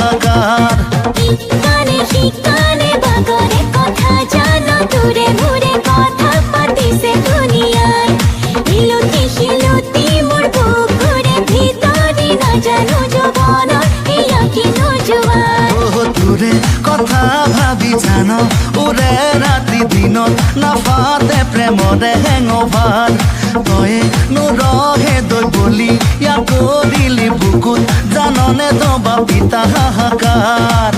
হাহাকাৰ শিকানে বাগৰে কথা জানো দূৰে মূৰে কথা পাতিছে দুনিয়াই শিলুটি মোৰ বুকুৰে ভিতৰি নাজানো যৌৱনৰ এয়া কিনো জোৱাৰ তোৰে কথা ভাবি জান উৰে ৰাতি দিনত নাফাতে প্ৰেমৰে হেঙভাৰ তয়ে নুৰহে দৈ বুলি ইয়াক কৰিলি বুকুত জাননে তবা পিতা হাহাকাৰ